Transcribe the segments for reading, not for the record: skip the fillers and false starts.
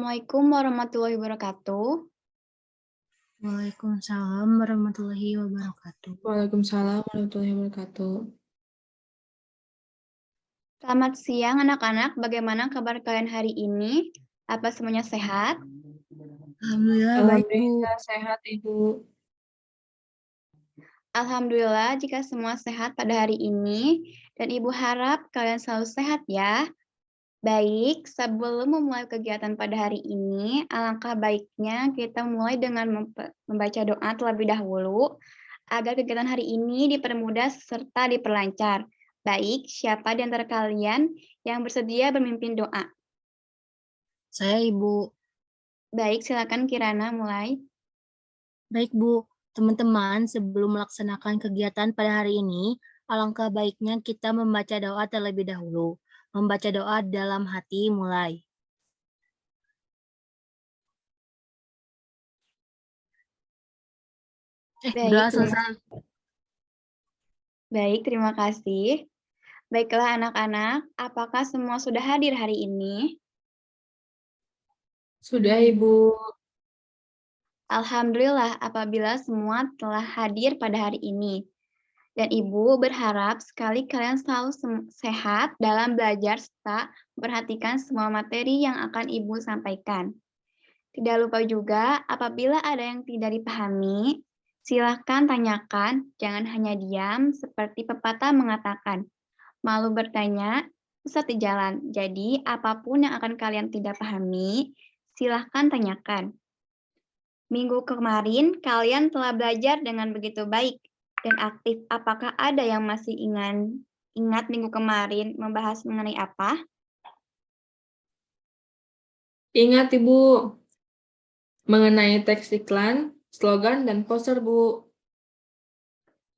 Assalamualaikum warahmatullahi wabarakatuh. Waalaikumsalam warahmatullahi wabarakatuh. Waalaikumsalam warahmatullahi wabarakatuh. Selamat siang anak-anak, bagaimana kabar kalian hari ini? Apa semuanya sehat? Alhamdulillah baik, Bu. Alhamdulillah sehat, Ibu. Alhamdulillah jika semua sehat pada hari ini, dan Ibu harap kalian selalu sehat ya. Baik, sebelum memulai kegiatan pada hari ini, alangkah baiknya kita mulai dengan membaca doa terlebih dahulu, agar kegiatan hari ini dipermudah serta diperlancar. Baik, siapa di antara kalian yang bersedia bermimpin doa? Saya Ibu. Baik, silakan Kirana mulai. Baik, Bu. Teman-teman, sebelum melaksanakan kegiatan pada hari ini, alangkah baiknya kita membaca doa terlebih dahulu. Membaca doa dalam hati mulai. Doa selesai. Baik, terima kasih. Baiklah anak-anak, apakah semua sudah hadir hari ini? Sudah, Ibu. Alhamdulillah apabila semua telah hadir pada hari ini. Dan Ibu berharap sekali kalian selalu sehat dalam belajar serta memperhatikan semua materi yang akan Ibu sampaikan. Tidak lupa juga apabila ada yang tidak dipahami, silahkan tanyakan, jangan hanya diam seperti pepatah mengatakan. Malu bertanya, sesat di jalan. Jadi, apapun yang akan kalian tidak pahami, silahkan tanyakan. Minggu kemarin, kalian telah belajar dengan begitu baik dan aktif. Apakah ada yang masih ingat minggu kemarin membahas mengenai apa? Ingat, Ibu. Mengenai teks iklan, slogan, dan poster, Bu.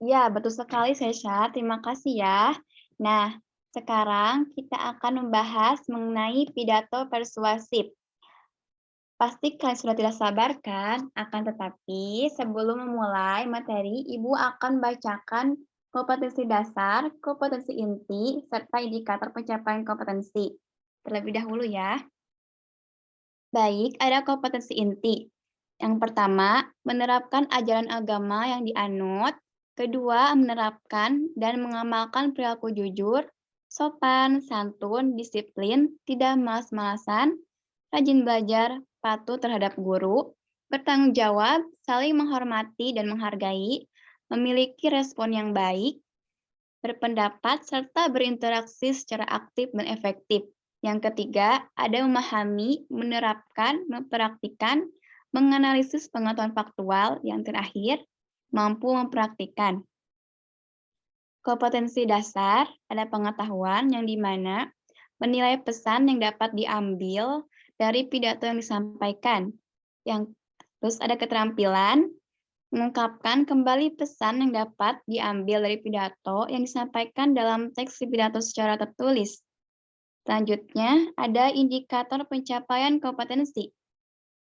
Ya, betul sekali, Sesha. Terima kasih ya. Nah, sekarang kita akan membahas mengenai pidato persuasif. Pasti kalian sudah tidak sabar kan? Akan tetapi sebelum memulai materi, Ibu akan bacakan kompetensi dasar, kompetensi inti, serta indikator pencapaian kompetensi. Terlebih dahulu ya. Baik, ada kompetensi inti. Yang pertama, menerapkan ajaran agama yang dianut. Kedua, menerapkan dan mengamalkan perilaku jujur, sopan, santun, disiplin, tidak malas-malasan, rajin belajar, patuh terhadap guru, bertanggung jawab, saling menghormati dan menghargai, memiliki respon yang baik, berpendapat, serta berinteraksi secara aktif dan efektif. Yang ketiga, ada memahami, menerapkan, mempraktikkan, menganalisis pengetahuan faktual. Yang terakhir, mampu mempraktikkan. Kompetensi dasar, ada pengetahuan yang dimana menilai pesan yang dapat diambil dari pidato yang disampaikan. Terus ada keterampilan, mengungkapkan kembali pesan yang dapat diambil dari pidato yang disampaikan dalam teks pidato secara tertulis. Selanjutnya, ada indikator pencapaian kompetensi.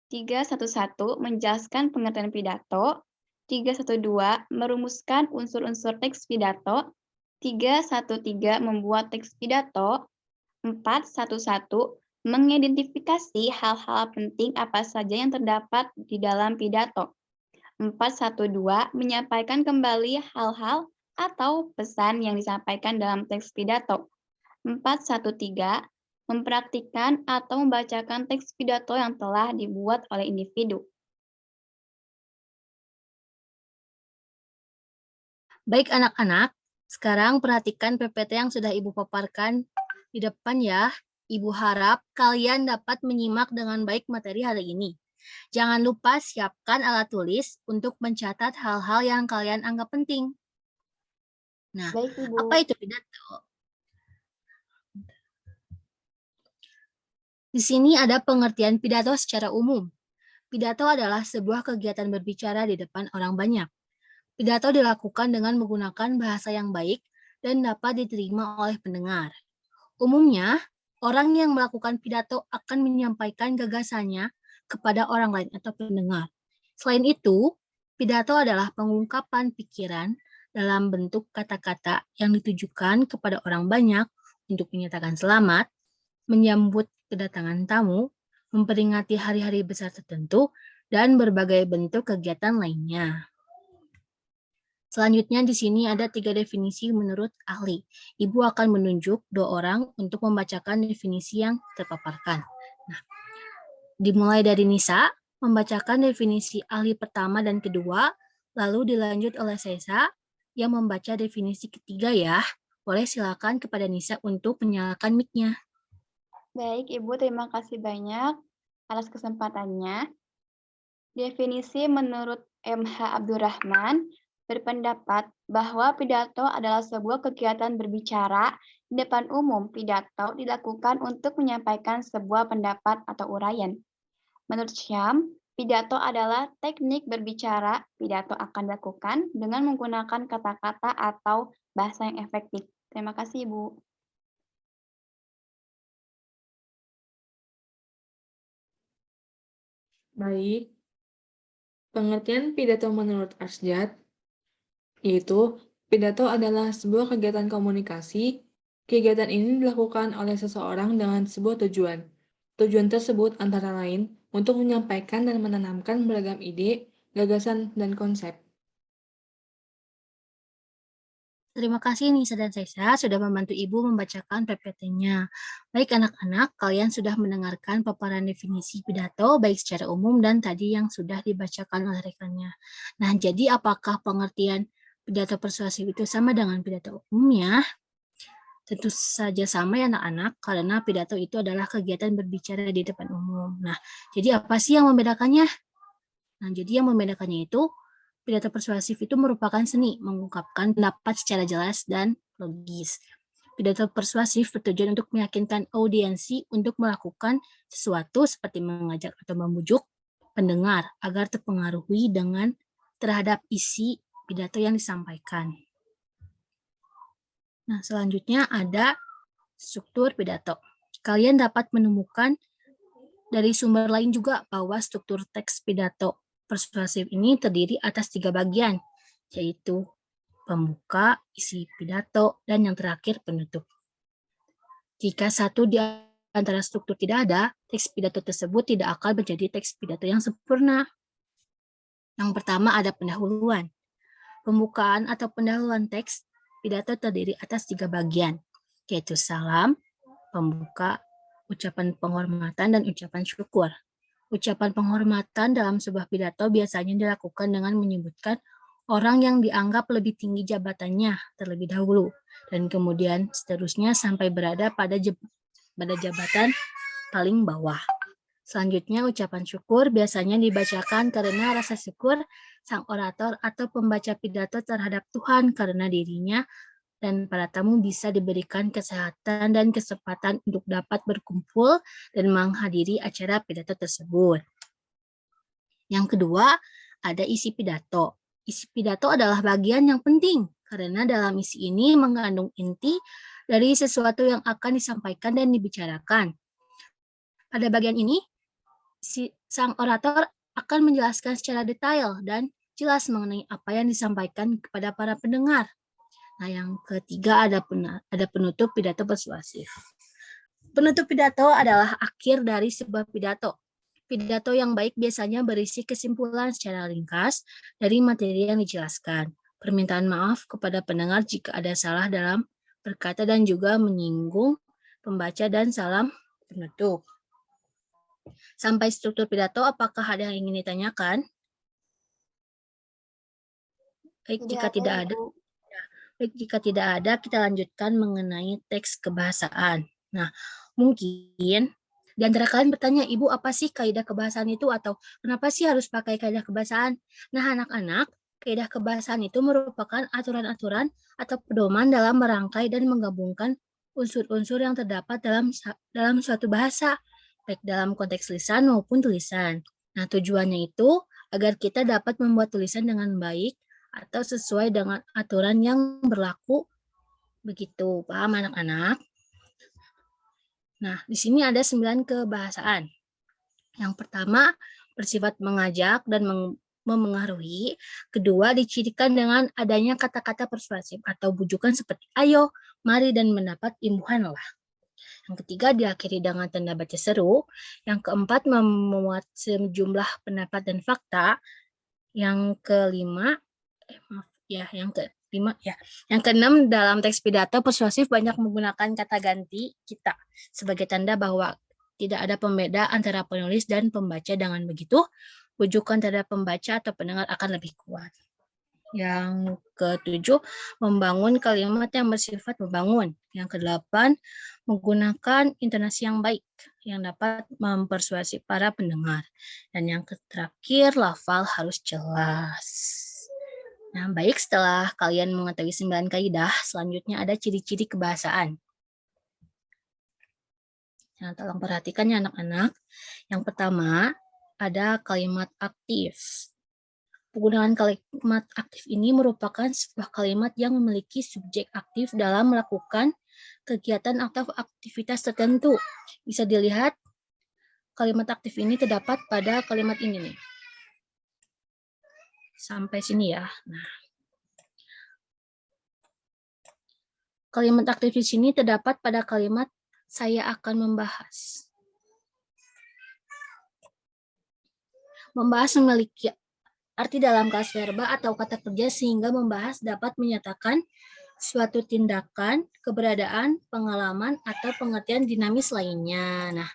311 menjelaskan pengertian pidato, 312 merumuskan unsur-unsur teks pidato, 313 membuat teks pidato, 411 mengidentifikasi hal-hal penting apa saja yang terdapat di dalam pidato. 412 menyampaikan kembali hal-hal atau pesan yang disampaikan dalam teks pidato. 413 mempraktikkan atau membacakan teks pidato yang telah dibuat oleh individu. Baik anak-anak, sekarang perhatikan PPT yang sudah Ibu paparkan di depan ya. Ibu harap kalian dapat menyimak dengan baik materi hari ini. Jangan lupa siapkan alat tulis untuk mencatat hal-hal yang kalian anggap penting. Nah, Baik, Ibu. apa itu pidato? Di sini ada pengertian pidato secara umum. Pidato adalah sebuah kegiatan berbicara di depan orang banyak. Pidato dilakukan dengan menggunakan bahasa yang baik dan dapat diterima oleh pendengar. Umumnya, orang yang melakukan pidato akan menyampaikan gagasannya kepada orang lain atau pendengar. Selain itu, pidato adalah pengungkapan pikiran dalam bentuk kata-kata yang ditujukan kepada orang banyak untuk menyatakan selamat, menyambut kedatangan tamu, memperingati hari-hari besar tertentu, dan berbagai bentuk kegiatan lainnya. Selanjutnya di sini ada 3 definisi menurut ahli. Ibu akan menunjuk 2 orang untuk membacakan definisi yang terpaparkan. Nah, dimulai dari Nisa, membacakan definisi ahli pertama dan kedua, lalu dilanjut oleh Sesa yang membaca definisi ketiga ya. Boleh silakan kepada Nisa untuk menyalakan mic-nya. Baik, Ibu, terima kasih banyak atas kesempatannya. Definisi menurut M.H. Abdurrahman berpendapat bahwa pidato adalah sebuah kegiatan berbicara di depan umum. Pidato dilakukan untuk menyampaikan sebuah pendapat atau uraian. Menurut Syam, pidato adalah teknik berbicara. Pidato akan dilakukan dengan menggunakan kata-kata atau bahasa yang efektif. Terima kasih, Ibu. Baik. Pengertian pidato menurut Arsjad, yaitu pidato adalah sebuah kegiatan komunikasi. Kegiatan ini dilakukan oleh seseorang dengan sebuah tujuan. Tujuan tersebut antara lain untuk menyampaikan dan menanamkan beragam ide, gagasan, dan konsep. Terima kasih Nisa dan Sesa sudah membantu Ibu membacakan PPT-nya. Baik anak-anak, kalian sudah mendengarkan paparan definisi pidato baik secara umum dan tadi yang sudah dibacakan oleh rekannya. Nah, jadi apakah pengertian pidato persuasif itu sama dengan pidato umumnya? Tentu saja sama ya anak-anak, karena pidato itu adalah kegiatan berbicara di depan umum. Nah, jadi apa sih yang membedakannya? Nah, jadi yang membedakannya itu pidato persuasif itu merupakan seni mengungkapkan pendapat secara jelas dan logis. Pidato persuasif bertujuan untuk meyakinkan audiensi untuk melakukan sesuatu seperti mengajak atau membujuk pendengar agar terpengaruhi dengan terhadap isi pidato yang disampaikan. Nah, selanjutnya ada struktur pidato. Kalian dapat menemukan dari sumber lain juga bahwa struktur teks pidato persuasif ini terdiri atas 3 bagian, yaitu pembuka, isi pidato, dan yang terakhir penutup. Jika satu di antara struktur tidak ada, teks pidato tersebut tidak akan menjadi teks pidato yang sempurna. Yang pertama ada pendahuluan. Pembukaan atau pendahuluan teks pidato terdiri atas 3 bagian, yaitu salam, pembuka, ucapan penghormatan, dan ucapan syukur. Ucapan penghormatan dalam sebuah pidato biasanya dilakukan dengan menyebutkan orang yang dianggap lebih tinggi jabatannya terlebih dahulu, dan kemudian seterusnya sampai berada pada jabatan paling bawah. Selanjutnya, ucapan syukur biasanya dibacakan karena rasa syukur sang orator atau pembaca pidato terhadap Tuhan karena dirinya dan para tamu bisa diberikan kesehatan dan kesempatan untuk dapat berkumpul dan menghadiri acara pidato tersebut. Yang kedua, ada isi pidato. Isi pidato adalah bagian yang penting karena dalam isi ini mengandung inti dari sesuatu yang akan disampaikan dan dibicarakan. Pada bagian ini, sang orator akan menjelaskan secara detail dan jelas mengenai apa yang disampaikan kepada para pendengar. Nah, yang ketiga ada penutup pidato persuasif. Penutup pidato adalah akhir dari sebuah pidato. Pidato yang baik biasanya berisi kesimpulan secara ringkas dari materi yang dijelaskan. Permintaan maaf kepada pendengar jika ada salah dalam berkata dan juga menyinggung pembaca dan salam penutup. Sampai struktur pidato, apakah ada yang ingin ditanyakan? Baik, jika tidak ada, kita lanjutkan mengenai teks kebahasaan. Nah, mungkin di antara kalian bertanya, Ibu, apa sih kaidah kebahasaan itu? Atau kenapa sih harus pakai kaidah kebahasaan? Nah, anak-anak, kaidah kebahasaan itu merupakan aturan-aturan atau pedoman dalam merangkai dan menggabungkan unsur-unsur yang terdapat dalam suatu bahasa, baik dalam konteks lisan maupun tulisan. Nah, tujuannya itu agar kita dapat membuat tulisan dengan baik atau sesuai dengan aturan yang berlaku. Begitu, paham anak-anak? Nah, di sini ada 9 kebahasaan. Yang pertama, bersifat mengajak dan memengaruhi. Kedua, dicirikan dengan adanya kata-kata persuasif atau bujukan seperti ayo, mari, dan mendapat imbuhan lah. Yang ketiga diakhiri dengan tanda baca seru. Yang keempat memuat sejumlah pendapat dan fakta. Yang kelima, Yang keenam, dalam teks pidato persuasif banyak menggunakan kata ganti kita sebagai tanda bahwa tidak ada pembeda antara penulis dan pembaca. Dengan begitu, rujukan terhadap pembaca atau pendengar akan lebih kuat. Yang ketujuh, membangun kalimat yang bersifat membangun. Yang kedelapan, menggunakan intonasi yang baik yang dapat mempersuasi para pendengar. Dan yang terakhir, lafal harus jelas. Nah, baik, setelah kalian mengetahui 9 kaidah, selanjutnya ada ciri-ciri kebahasaan. Nah, tolong perhatikan ya anak-anak. Yang pertama, ada kalimat aktif. Penggunaan kalimat aktif ini merupakan sebuah kalimat yang memiliki subjek aktif dalam melakukan kegiatan atau aktivitas tertentu. Bisa dilihat, kalimat aktif ini terdapat pada kalimat ini nih. Sampai sini ya. Nah, kalimat aktif di sini terdapat pada kalimat saya akan membahas. Membahas memiliki arti dalam kelas verba atau kata kerja sehingga membahas dapat menyatakan suatu tindakan, keberadaan, pengalaman, atau pengertian dinamis lainnya. Nah,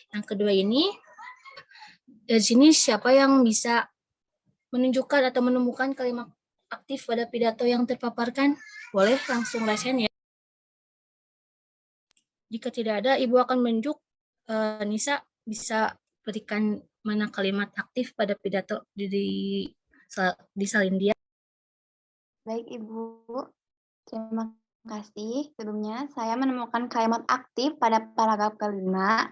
yang kedua ini, di sini siapa yang bisa menunjukkan atau menemukan kalimat aktif pada pidato yang terpaparkan? Boleh langsung rasain ya. Jika tidak ada, Ibu akan menunjuk. Nisa bisa berikan mana kalimat aktif pada pidato di salin dia. Baik, Ibu. Terima kasih. Sebelumnya, saya menemukan kalimat aktif pada paragraf kelima,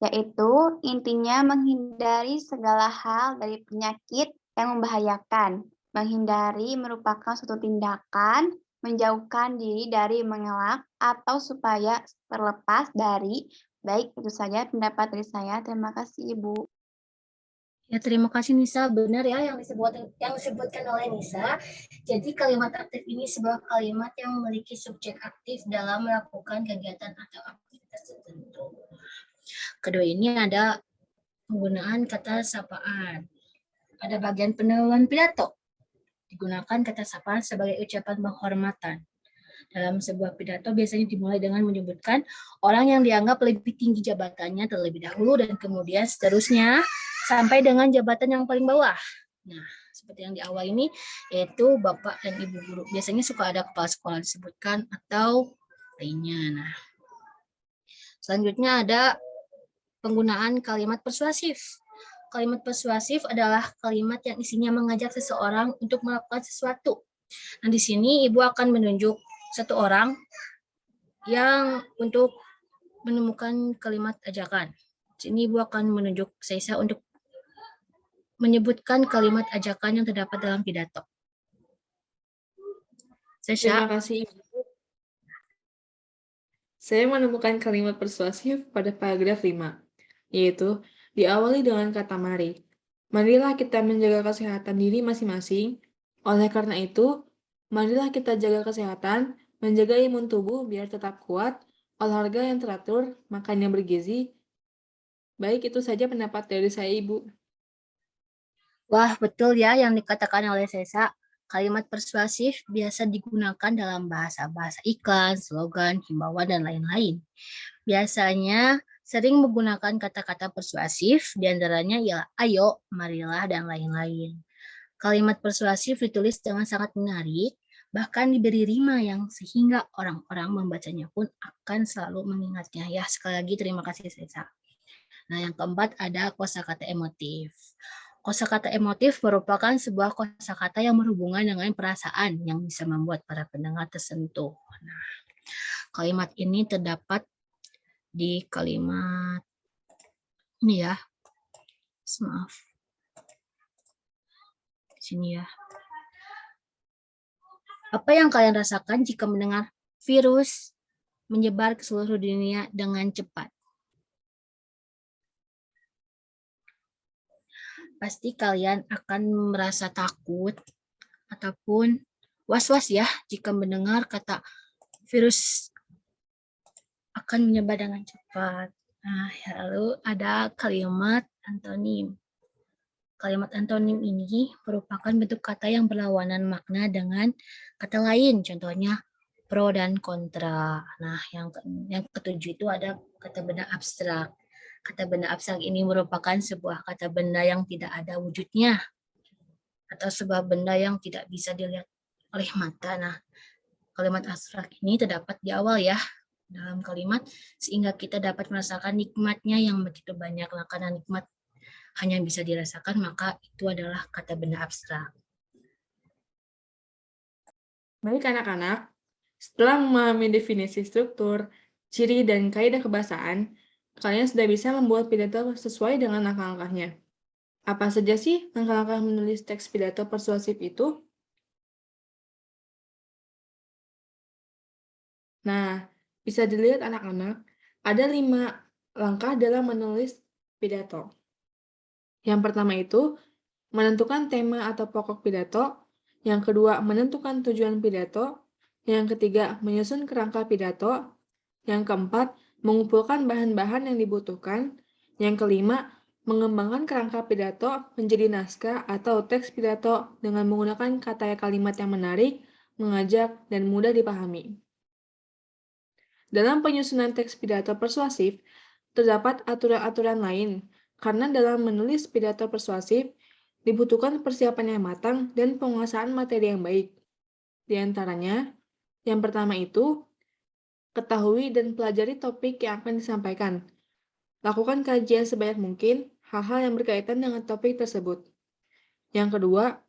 yaitu intinya menghindari segala hal dari penyakit yang membahayakan. Menghindari merupakan suatu tindakan, menjauhkan diri dari mengelak, atau supaya terlepas dari. Baik, itu saja pendapat dari saya. Terima kasih, Ibu. Ya, terima kasih Nisa. Benar ya yang disebutkan oleh Nisa. Jadi kalimat aktif ini sebuah kalimat yang memiliki subjek aktif dalam melakukan kegiatan atau aktivitas tertentu. Kedua ini ada penggunaan kata sapaan. Ada bagian pendahuluan pidato. Digunakan kata sapaan sebagai ucapan penghormatan. Dalam sebuah pidato biasanya dimulai dengan menyebutkan orang yang dianggap lebih tinggi jabatannya terlebih dahulu dan kemudian seterusnya sampai dengan jabatan yang paling bawah. Nah, seperti yang di awal ini yaitu Bapak dan Ibu guru. Biasanya suka ada kepala sekolah disebutkan atau lainnya. Nah, selanjutnya ada penggunaan kalimat persuasif. Kalimat persuasif adalah kalimat yang isinya mengajak seseorang untuk melakukan sesuatu. Nah, di sini Ibu akan menunjuk satu orang yang untuk menemukan kalimat ajakan. Di sini Ibu akan menunjuk Sesa untuk menyebutkan kalimat ajakan yang terdapat dalam pidato. Terima kasih, Ibu. Saya menemukan kalimat persuasif pada paragraf 5, yaitu diawali dengan kata mari. Marilah kita menjaga kesehatan diri masing-masing. Oleh karena itu, marilah kita jaga kesehatan, menjaga imun tubuh biar tetap kuat, olahraga yang teratur, makan yang bergizi. Baik, itu saja pendapat dari saya, Ibu. Wah, betul ya yang dikatakan oleh Sesa. Kalimat persuasif biasa digunakan dalam bahasa-bahasa iklan, slogan, himbauan, dan lain-lain. Biasanya sering menggunakan kata-kata persuasif, diantaranya ialah ayo, marilah, dan lain-lain. Kalimat persuasif ditulis dengan sangat menarik, bahkan diberi rima yang sehingga orang-orang membacanya pun akan selalu mengingatnya. Ya, sekali lagi terima kasih Sesa. Nah, yang keempat ada kosakata emotif. Kosakata emotif merupakan sebuah kosakata yang berhubungan dengan perasaan yang bisa membuat para pendengar tersentuh. Nah, kalimat ini terdapat di kalimat ini ya. Maaf. Sini ya. Apa yang kalian rasakan jika mendengar virus menyebar ke seluruh dunia dengan cepat? Pasti kalian akan merasa takut ataupun was-was ya jika mendengar kata virus akan menyebar dengan cepat. Nah, lalu ada kalimat antonim. Kalimat antonim ini merupakan bentuk kata yang berlawanan makna dengan kata lain, contohnya pro dan kontra. Nah, yang ketujuh itu ada kata benda abstrak. Kata benda abstrak ini merupakan sebuah kata benda yang tidak ada wujudnya atau sebuah benda yang tidak bisa dilihat oleh mata. Nah, kalimat abstrak ini terdapat di awal ya dalam kalimat sehingga kita dapat merasakan nikmatnya yang begitu banyak. Nah, karena nikmat hanya bisa dirasakan, maka itu adalah kata benda abstrak. Baik anak-anak, setelah memahami definisi struktur, ciri, dan kaidah kebahasaan, kalian sudah bisa membuat pidato sesuai dengan langkah-langkahnya. Apa saja sih langkah-langkah menulis teks pidato persuasif itu? Nah, bisa dilihat anak-anak, ada 5 langkah dalam menulis pidato. Yang pertama itu, menentukan tema atau pokok pidato. Yang kedua, menentukan tujuan pidato. Yang ketiga, menyusun kerangka pidato. Yang keempat, mengumpulkan bahan-bahan yang dibutuhkan. Yang kelima, mengembangkan kerangka pidato menjadi naskah atau teks pidato dengan menggunakan kata kalimat yang menarik, mengajak, dan mudah dipahami. Dalam penyusunan teks pidato persuasif, terdapat aturan-aturan lain, karena dalam menulis pidato persuasif, dibutuhkan persiapan yang matang dan penguasaan materi yang baik. Di antaranya, yang pertama itu, ketahui dan pelajari topik yang akan disampaikan. Lakukan kajian sebanyak mungkin hal-hal yang berkaitan dengan topik tersebut. Yang kedua,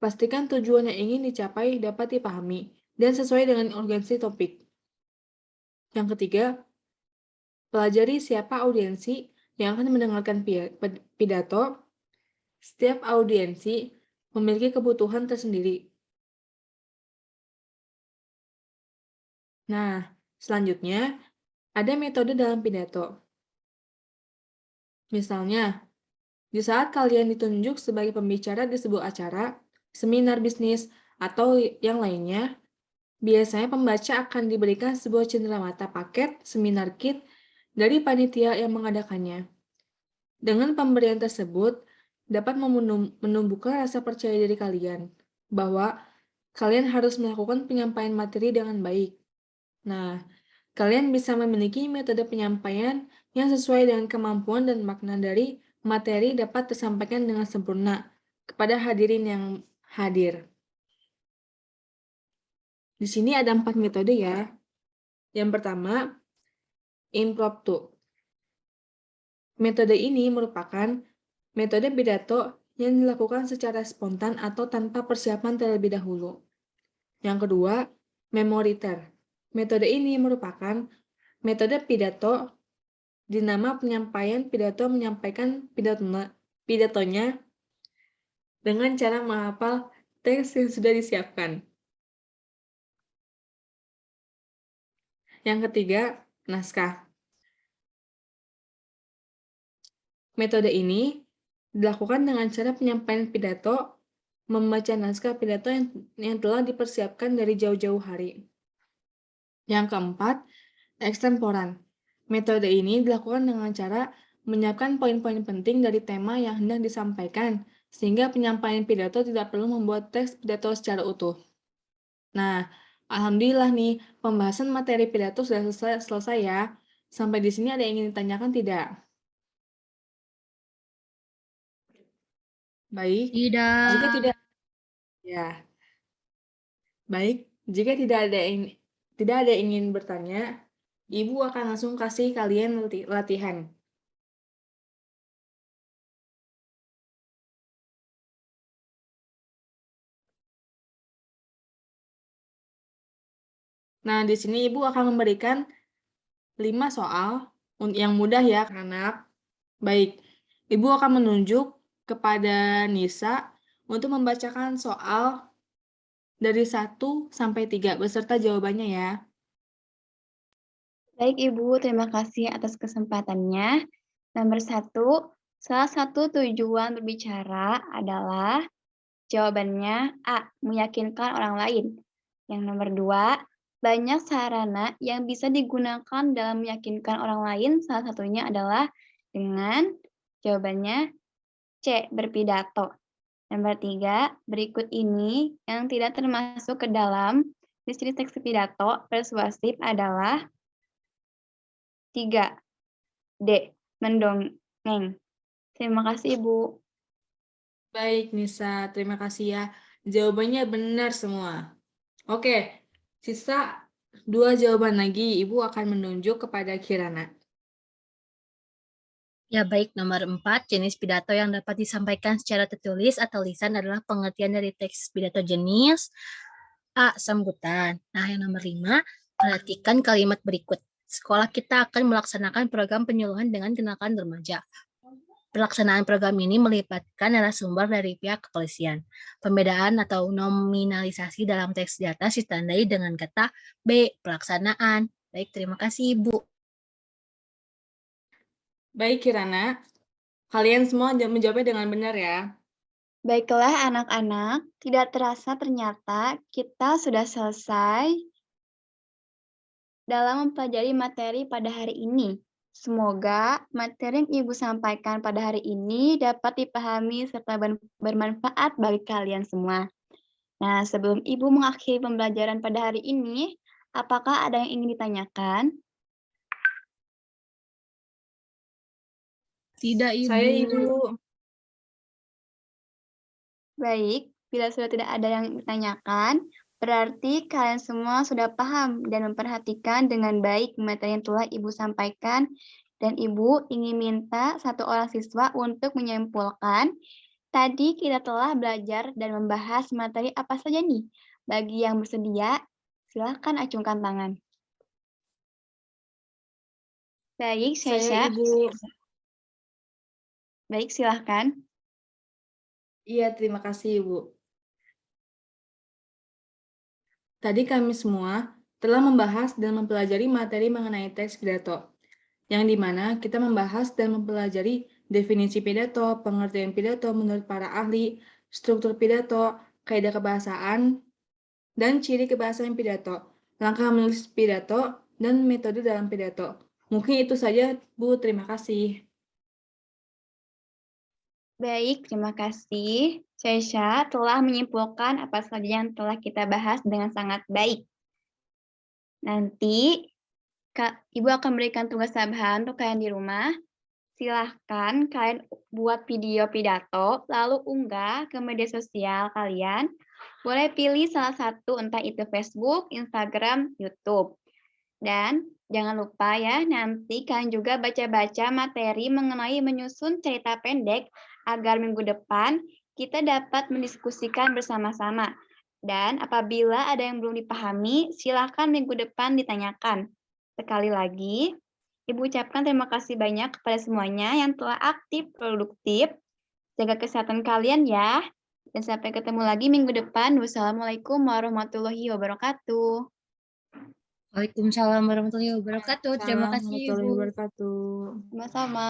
pastikan tujuan yang ingin dicapai dapat dipahami dan sesuai dengan urgensi topik. Yang ketiga, pelajari siapa audiensi yang akan mendengarkan pidato. Setiap audiensi memiliki kebutuhan tersendiri. Nah, selanjutnya, ada metode dalam pidato. Misalnya, di saat kalian ditunjuk sebagai pembicara di sebuah acara, seminar bisnis, atau yang lainnya, biasanya pembaca akan diberikan sebuah cenderamata paket seminar kit dari panitia yang mengadakannya. Dengan pemberian tersebut, dapat menumbuhkan rasa percaya diri kalian bahwa kalian harus melakukan penyampaian materi dengan baik. Nah, kalian bisa memiliki metode penyampaian yang sesuai dengan kemampuan dan makna dari materi dapat tersampaikan dengan sempurna kepada hadirin yang hadir. Di sini ada 4 metode ya. Yang pertama, impromptu. Metode ini merupakan metode pidato yang dilakukan secara spontan atau tanpa persiapan terlebih dahulu. Yang kedua, memoriter. Metode ini merupakan metode pidato di nama penyampaian pidato menyampaikan pidatonya dengan cara menghafal teks yang sudah disiapkan. Yang ketiga, naskah. Metode ini dilakukan dengan cara penyampaian pidato membaca naskah pidato yang telah dipersiapkan dari jauh-jauh hari. Yang keempat, ekstemporan. Metode ini dilakukan dengan cara menyiapkan poin-poin penting dari tema yang hendak disampaikan, sehingga penyampaian pidato tidak perlu membuat teks pidato secara utuh. Nah, alhamdulillah nih, pembahasan materi pidato sudah selesai ya. Sampai di sini ada yang ingin ditanyakan tidak? Baik, Tidak. jika tidak, ya. Baik, jika tidak ada yang ingin bertanya, Ibu akan langsung kasih kalian latihan. Nah, di sini Ibu akan memberikan 5 soal yang mudah ya, anak. Baik, Ibu akan menunjuk kepada Nisa untuk membacakan soal dari 1 sampai 3 beserta jawabannya ya. Baik Ibu, terima kasih atas kesempatannya. Nomor 1, salah satu tujuan berbicara adalah jawabannya A, meyakinkan orang lain. Yang nomor 2, banyak sarana yang bisa digunakan dalam meyakinkan orang lain, salah satunya adalah dengan jawabannya C, berpidato. Nomor 3, berikut ini yang tidak termasuk ke dalam list teks pidato persuasif adalah 3, D, mendongeng. Terima kasih, Ibu. Baik, Nisa. Terima kasih ya. Jawabannya benar semua. Oke, sisa 2 jawaban lagi. Ibu akan menunjuk kepada Kirana. Ya baik, nomor 4, jenis pidato yang dapat disampaikan secara tertulis atau lisan adalah pengertian dari teks pidato jenis A. Sambutan. Nah, yang nomor 5, perhatikan kalimat berikut. Sekolah kita akan melaksanakan program penyuluhan dengan kenakan remaja. Pelaksanaan program ini melibatkan narasumber dari pihak kepolisian. Pembedaan atau nominalisasi dalam teks di atas ditandai dengan kata B. Pelaksanaan. Baik, terima kasih Ibu. Baik, Kirana. Kalian semua menjawabnya dengan benar ya. Baiklah anak-anak, tidak terasa ternyata kita sudah selesai dalam mempelajari materi pada hari ini. Semoga materi yang Ibu sampaikan pada hari ini dapat dipahami serta bermanfaat bagi kalian semua. Nah, sebelum Ibu mengakhiri pembelajaran pada hari ini, apakah ada yang ingin ditanyakan? Tidak, Ibu. Saya Ibu. Baik, bila sudah tidak ada yang ditanyakan, berarti kalian semua sudah paham dan memperhatikan dengan baik materi yang telah Ibu sampaikan, dan Ibu ingin minta satu orang siswa untuk menyimpulkan. Tadi kita telah belajar dan membahas materi apa saja nih? Bagi yang bersedia, silakan acungkan tangan. Baik, Saya Ibu. Baik, silahkan. Iya, terima kasih Ibu. Tadi kami semua telah membahas dan mempelajari materi mengenai teks pidato, yang dimana kita membahas dan mempelajari definisi pidato, pengertian pidato menurut para ahli, struktur pidato, kaidah kebahasaan, dan ciri kebahasaan pidato, langkah menulis pidato, dan metode dalam pidato. Mungkin itu saja, Bu. Terima kasih. Baik, terima kasih. Sesha telah menyimpulkan apa saja yang telah kita bahas dengan sangat baik. Nanti Ibu akan berikan tugas tambahan untuk kalian di rumah. Silahkan kalian buat video pidato, lalu unggah ke media sosial kalian. Boleh pilih salah satu, entah itu Facebook, Instagram, YouTube. Dan jangan lupa ya, nanti kalian juga baca-baca materi mengenai menyusun cerita pendek agar minggu depan kita dapat mendiskusikan bersama-sama. Dan apabila ada yang belum dipahami, silakan minggu depan ditanyakan. Sekali lagi, Ibu ucapkan terima kasih banyak kepada semuanya yang telah aktif, produktif. Jaga kesehatan kalian ya. Dan sampai ketemu lagi minggu depan. Wassalamualaikum warahmatullahi wabarakatuh. Waalaikumsalam warahmatullahi wabarakatuh. Terima kasih Assalamualaikum warahmatullahi Ibu. wabarakatuh. Sama-sama.